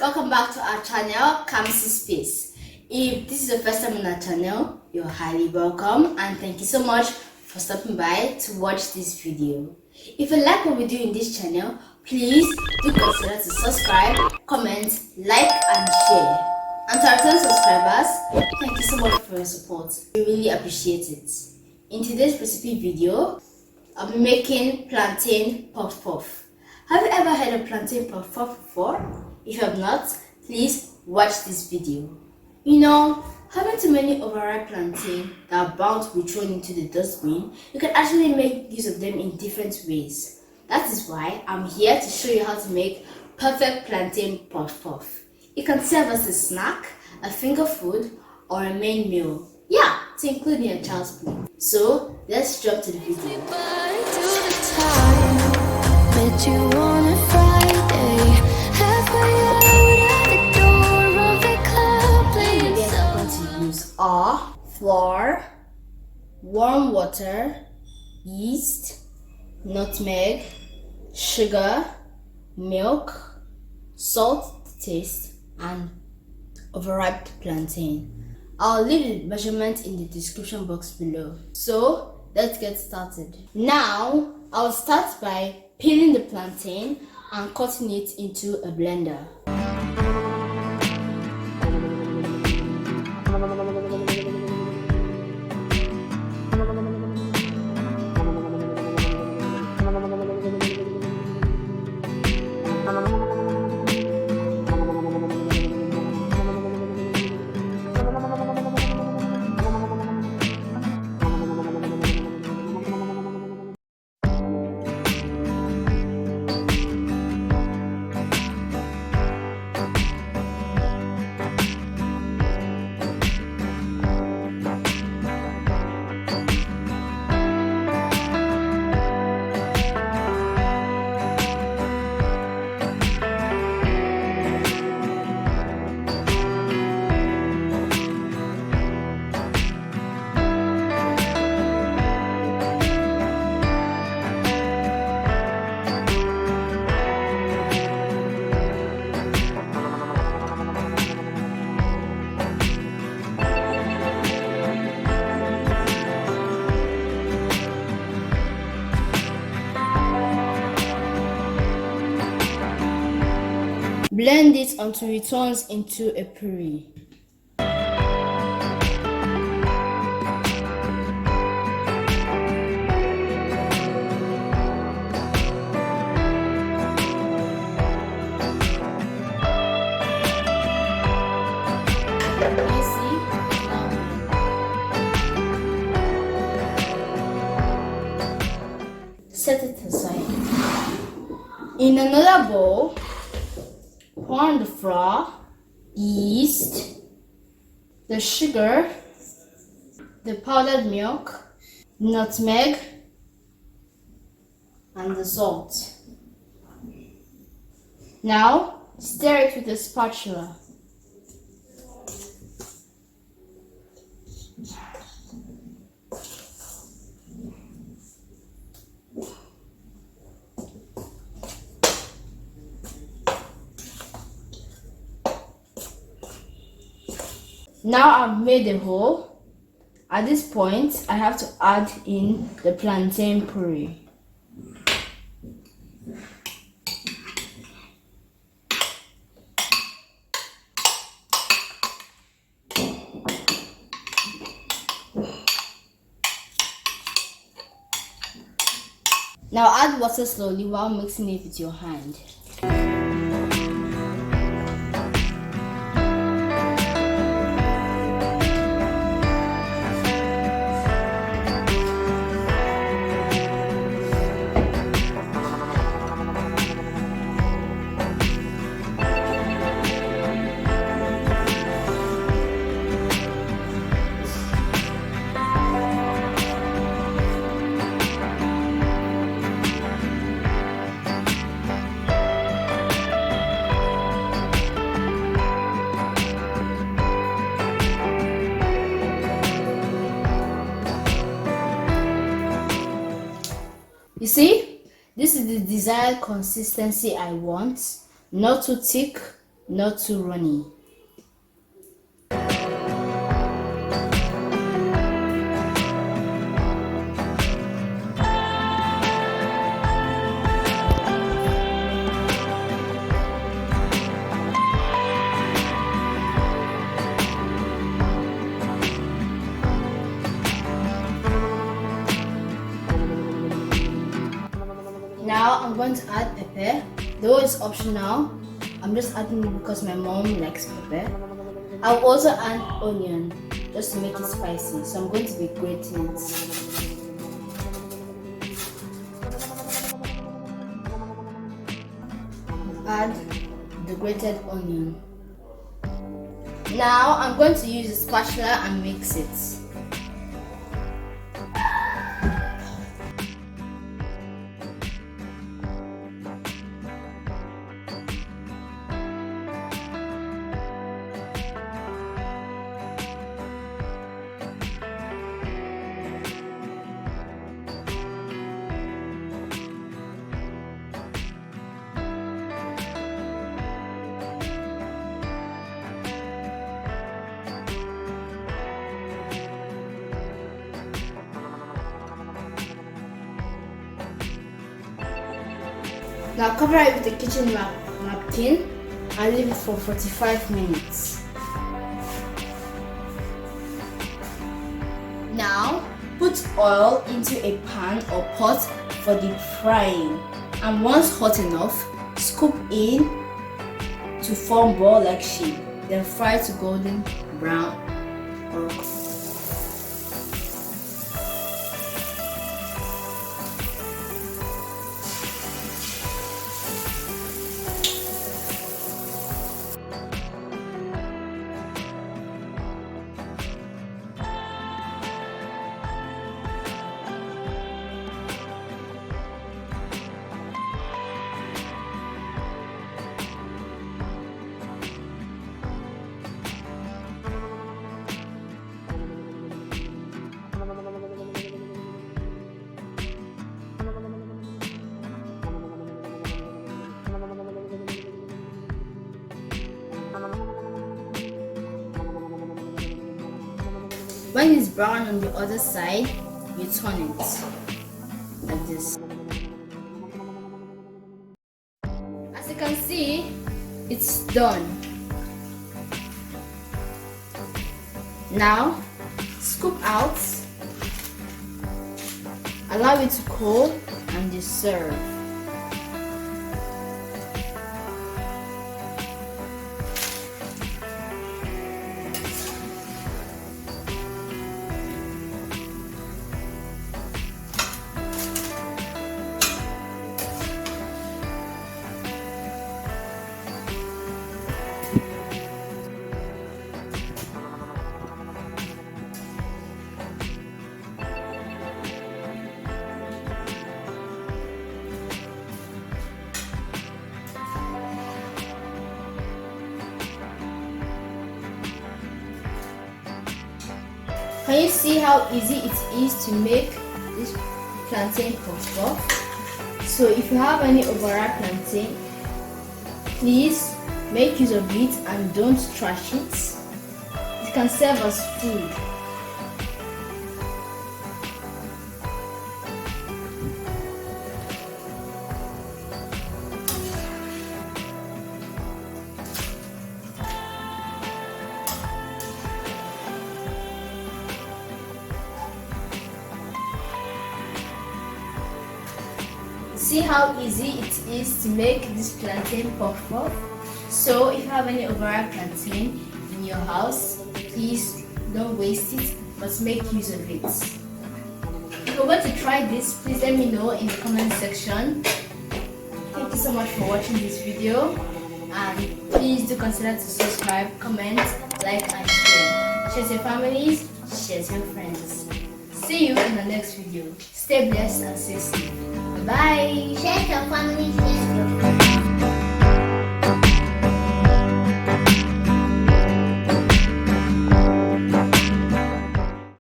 Welcome back to our channel, Kamsi Space. If this is the first time on our channel, you're highly welcome and thank you so much for stopping by to watch this video. If you like what we do in this channel, please do consider to subscribe, comment, like and share. And to our 10 subscribers, thank you so much for your support. We really appreciate it. In today's recipe video, I'll be making plantain puff puff. Have you ever heard of plantain puff puff before? If you have not, please watch this video. You know, having too many overripe plantain that are bound to be thrown into the dustbin, you can actually make use of them in different ways. That is why I'm here to show you how to make perfect plantain puff puff. It can serve as a snack, a finger food, or a main meal. Yeah, to include in your child's plate. So let's jump to the video. Are flour, warm water, yeast, nutmeg, sugar, milk, salt to taste, and overripe plantain. I'll leave the measurement in the description box below. So let's get started. Now I'll start by peeling the plantain and cutting it into a blender. Blend it until it turns into a puree. Set it aside. In another bowl, pour on the flour, yeast, the sugar, the powdered milk, nutmeg, and the salt. Now stir it with a spatula. Now I've made a hole. At this point, I have to add in the plantain puree. Now add water slowly while mixing it with your hand. You see, this is the desired consistency I want. Not too thick, not too runny. Now I'm going to add pepper, though it's optional. I'm just adding it because my mom likes pepper. I'll also add onion just to make it spicy, so I'm going to be grating it. Add the grated onion. Now I'm going to use a spatula and mix it. Now cover it with a kitchen napkin and leave it for 45 minutes. Now put oil into a pan or pot for deep frying, and once hot enough, scoop in to form ball-like shape, then fry to golden brown or when it's brown on the other side, you turn it like this. As you can see, it's done. Now, scoop out, allow it to cool, and you serve. Can you see how easy it is to make this plantain puff puff? So if you have any overripe plantain, please make use of it and don't trash it. It can serve as food. See how easy it is to make this plantain puff puff. So if you have any overripe plantain in your house, please don't waste it, but make use of it. If you want to try this, please let me know in the comment section. Thank you so much for watching this video, and please do consider to subscribe, comment, like and share. Share to your families, share to your friends. See you in the next video. Stay blessed and stay safe. Bye. Share your family, share your friends.